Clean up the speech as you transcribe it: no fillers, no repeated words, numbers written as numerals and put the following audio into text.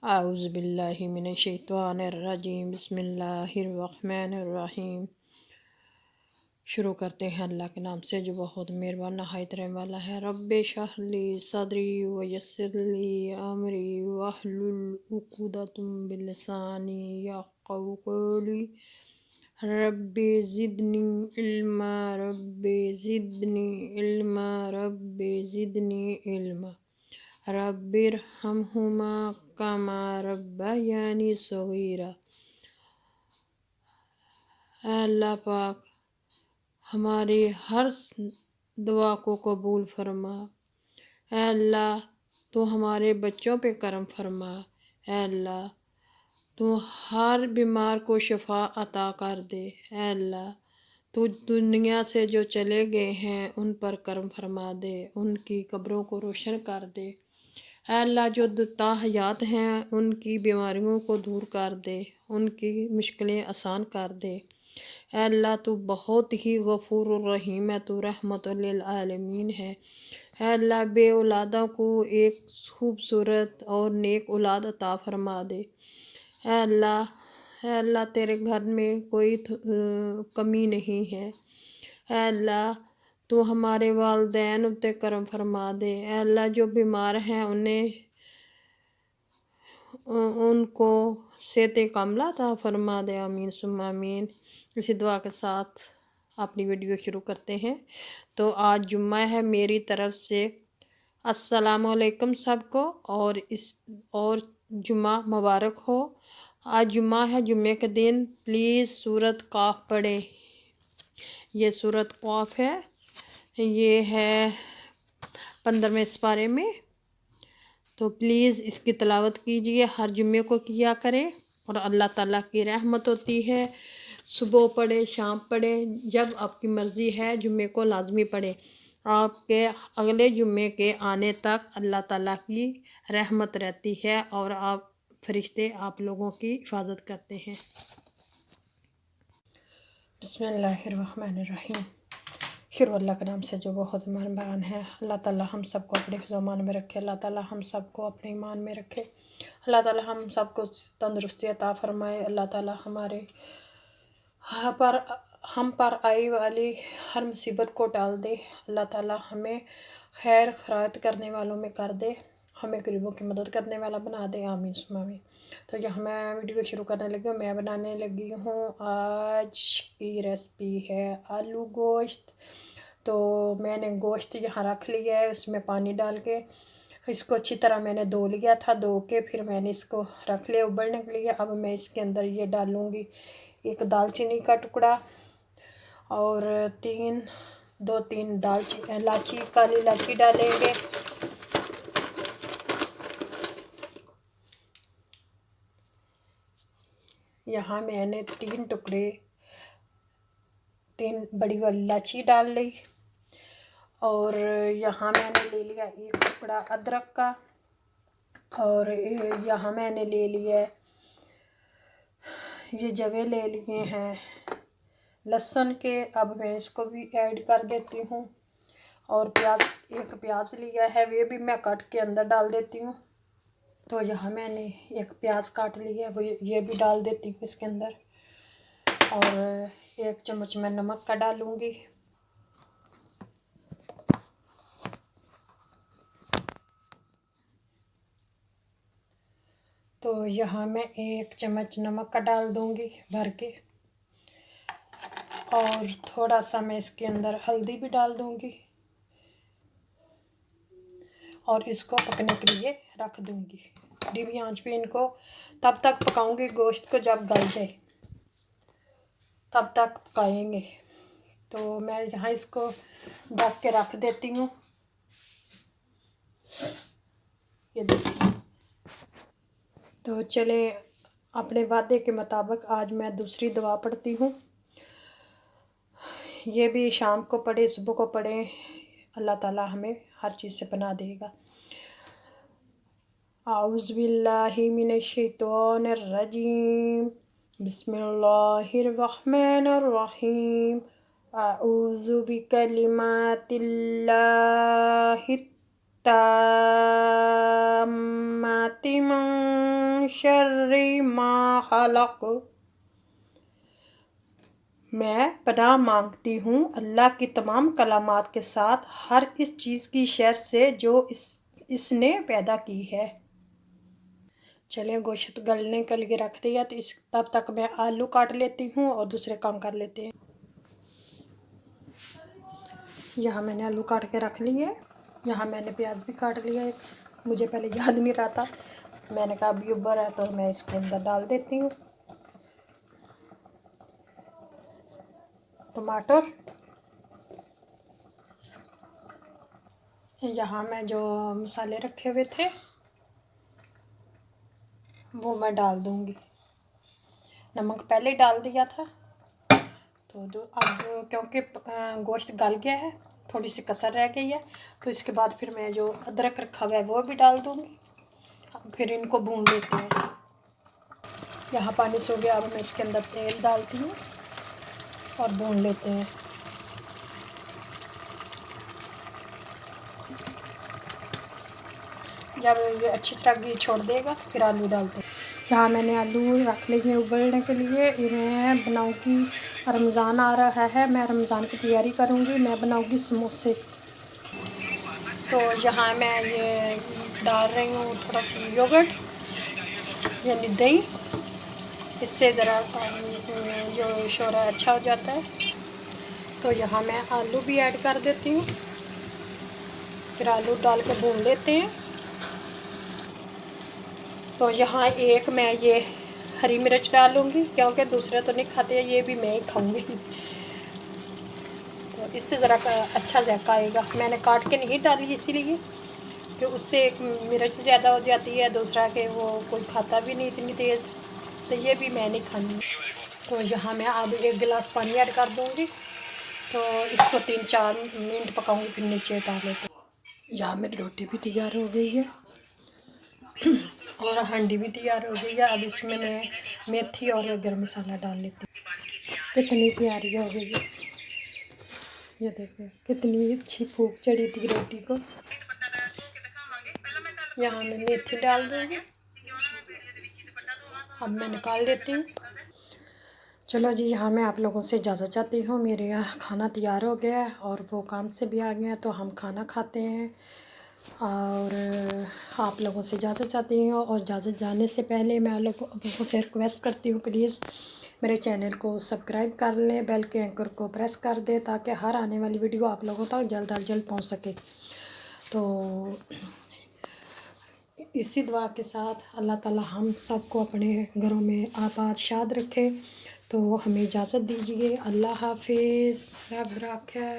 आउज़ुबिल्लाहि मिनश्शैतानिर्रजीम बिस्मिल्लाहिर्रहमानिर्रहीम। शुरू करते हैं अल्लाह के नाम से जो बहुत मेहरबान नहायत रहम वाला है। रब्बि शरह ली सदरी व यस्सिर ली अमरी वहलुल उक़दतम बिलिसानी यफ़क़हू क़ौली। रब्बि ज़िदनी इल्मा रब्बि ज़िदनी इल्मा रब्बि ज़िदनी इल्मा रब्बिरहमहुमा कमा रब्बयानी सगीरा। अल्लाह पाक हमारी हर दुआ को कबूल फरमा। अल्लाह तो हमारे बच्चों पे करम फरमा। अल्लाह तो हर बीमार को शिफा अता कर दे। अल्लाह तो दुनिया से जो चले गए हैं उन पर करम फरमा दे, उनकी कब्रों को रोशन कर दे। अल्लाह जो ताहयात हैं उनकी बीमारियों को दूर कर दे, उनकी मुश्किलें आसान कर दे। अल्लाह तो बहुत ही गफूर रहीम है, तो रहमतुल लिल आलमीन है। अल्लाह बे औलादा को एक खूबसूरत और नेक औलाद अता फरमा दे। अल्लाह तेरे घर में कोई कमी नहीं है। अल्लाह तो हमारे वालदैन उत्ते करम फरमा दे। अल्लाह जो बीमार हैं उनको सेहत कामला अता फरमा दे। आमीन सुम्मा आमीन। इसी दुआ के साथ अपनी वीडियो शुरू करते हैं। तो आज जुम्मा है, मेरी तरफ से अस्सलाम वालेकुम सबको और जुम्मा मुबारक हो। आज जुम्मा है, जुम्मे के दिन प्लीज़ सूरत काफ पढ़ें। ये सूरत काफ है, ये है 15वें सिपारे में। तो प्लीज़ इसकी तिलावत कीजिए, हर जुम्मे को किया करें और अल्लाह ताला की रहमत होती है। सुबह पढ़े, शाम पढ़े, जब आपकी मर्ज़ी है जुम्मे को लाजमी पढ़े। आपके अगले जुम्मे के आने तक अल्लाह ताला की रहमत रहती है और आप फरिश्ते आप लोगों की हिफाजत करते हैं। बिस्मिल्लाहिर्रहमानिर्रहीम। शुरू अल्लाह के नाम से जो बहुत मेहरबान है। अल्लाह ताला हम सबको अपने ईमान में रखे। अल्लाह ताला हम सबको अपने ईमान में रखे। अल्लाह ताला हम सबको तंदुरुस्ती अता फरमाए। अल्लाह ताला हम पर आई वाली हर मुसीबत को टाल दे। अल्लाह ताला हमें खैर खैरात करने वालों में कर दे, हमें गरीबों की मदद करने वाला बना दे। आमीन सुम्मा आमीन। तो यहाँ मैं वीडियो शुरू करने लगी हूँ। मैं बनाने लगी हूँ, आज की रेसिपी है आलू गोश्त। तो मैंने गोश्त यहाँ रख लिया है, उसमें पानी डाल के इसको अच्छी तरह मैंने धो लिया था। धो के फिर मैंने इसको रख लिया उबलने के लिए। अब मैं इसके अंदर ये डालूँगी एक दालचीनी का टुकड़ा और दो तीन इलायची, काली इलायची डालेंगे। यहाँ मैंने तीन बड़ी वाली इलायची डाल ली और यहाँ मैंने ले लिया एक टुकड़ा अदरक का और यहाँ मैंने ले लिया ये जवे ले लिए हैं लहसुन के। अब मैं इसको भी ऐड कर देती हूँ और एक प्याज लिया है, वे भी मैं काट के अंदर डाल देती हूँ। तो यहाँ मैंने एक प्याज काट लिया है, वो ये भी डाल देती हूँ इसके अंदर। और 1 चम्मच मैं नमक का डालूँगी। तो यहाँ मैं 1 चम्मच नमक का डाल दूँगी भर के और थोड़ा सा मैं इसके अंदर हल्दी भी डाल दूँगी और इसको पकने के लिए रख दूँगी। धीमी आंच पे इनको तब तक पकाऊँगी गोश्त को जब गल जाए, तब तक पकाएंगे। तो मैं यहाँ इसको ढक के रख देती हूँ। ये देखिए। तो चले अपने वादे के मुताबिक आज मैं दूसरी दुआ पढ़ती हूँ। ये भी शाम को पढ़े, सुबह को पढ़े, अल्लाह ताला हमें हर चीज़ से पनाह देगा। आउज़ुबिल्लाहि मिनश्शैतानिर्रजीम बिस्मिल्लाहिर्रहमानिर्रहीम। आऊज़ु बिकलिमातिल्लाहि ताम्माति मिन शर्रि मा खलक। मैं पनाह मांगती हूँ अल्लाह की तमाम कलामात के साथ हर इस चीज़ की शर से जो इसने पैदा की है। चलिए गोश्त गलने के लिए रख दिया, तो इस तब तक मैं आलू काट लेती हूँ और दूसरे काम कर लेते हैं। यहाँ मैंने आलू काट के रख लिए, यहाँ मैंने प्याज भी काट लिया है। मुझे पहले याद नहीं रहा था, मैंने कहा अभी उबर है तो मैं इसके अंदर डाल देती हूँ। टमाटर, यहाँ मैं जो मसाले रखे हुए थे वो मैं डाल दूँगी। नमक पहले डाल दिया था, तो अब क्योंकि गोश्त गल गया है, थोड़ी सी कसर रह गई है, तो इसके बाद फिर मैं जो अदरक रखा हुआ है वो भी डाल दूँगी। फिर इनको भून लेते हैं। यहाँ पानी सो गया, अब मैं इसके अंदर तेल डालती हूँ और भून लेते हैं। जब ये अच्छी तरह घी छोड़ देगा फिर आलू डालते हैं। यहाँ मैंने आलू रख लिए हैं उबलने के लिए। मैं बनाऊँगी, रमज़ान आ रहा है, मैं रमज़ान की तैयारी करूँगी, मैं बनाऊँगी समोसे। तो यहाँ मैं ये डाल रही हूँ थोड़ा सा योगर्ट यानी दही, इससे ज़रा जो शोरा अच्छा हो जाता है। तो यहाँ मैं आलू भी ऐड कर देती हूँ, फिर आलू डाल के भून लेते हैं। तो यहाँ एक मैं ये हरी मिर्च डालूँगी, क्योंकि दूसरे तो नहीं खाते, ये भी मैं ही खाऊँगी, तो इससे ज़रा अच्छा जायका आएगा। मैंने काट के नहीं डाली इसीलिए कि उससे एक मिर्च ज़्यादा हो जाती है, दूसरा कि वो कोई खाता भी नहीं इतनी तेज़, तो ये भी मैं नहीं खानी। तो यहाँ मैं अब 1 गिलास पानी ऐड कर दूँगी, तो इसको 3-4 मिनट पकाऊँगी, फिर नीचे उतार लेते हैं। यहाँ मेरी रोटी भी तैयार हो गई है और हांडी भी तैयार हो गई है। अब इसमें मैं मेथी और गरम मसाला डाल लेती हूँ। कितनी प्यारी हो गई है, ये देखिए कितनी अच्छी फूक चढ़ी थी रोटी को। यहाँ मैं मेथी डाल दूँगी, अब मैं निकाल देती हूँ। चलो जी, यहाँ मैं आप लोगों से इजाज़त चाहती हूँ। मेरे यहाँ खाना तैयार हो गया है और वो काम से भी आ गए हैं, तो हम खाना खाते हैं और आप लोगों से इजाज़त चाहती हूँ। और इजाज़त जाने से पहले मैं आप लोगों से रिक्वेस्ट करती हूँ, प्लीज़ मेरे चैनल को सब्सक्राइब कर लें, बेल के आइकन को प्रेस कर दें, ताकि हर आने वाली वीडियो आप लोगों तक जल्द अज जल्द पहुँच सके। तो इसी दुआ के साथ अल्लाह ताला हम सबको अपने घरों में आबाद शाद रखे। तो हमें इजाज़त दीजिए। अल्लाह हाफिज़। रब रखा।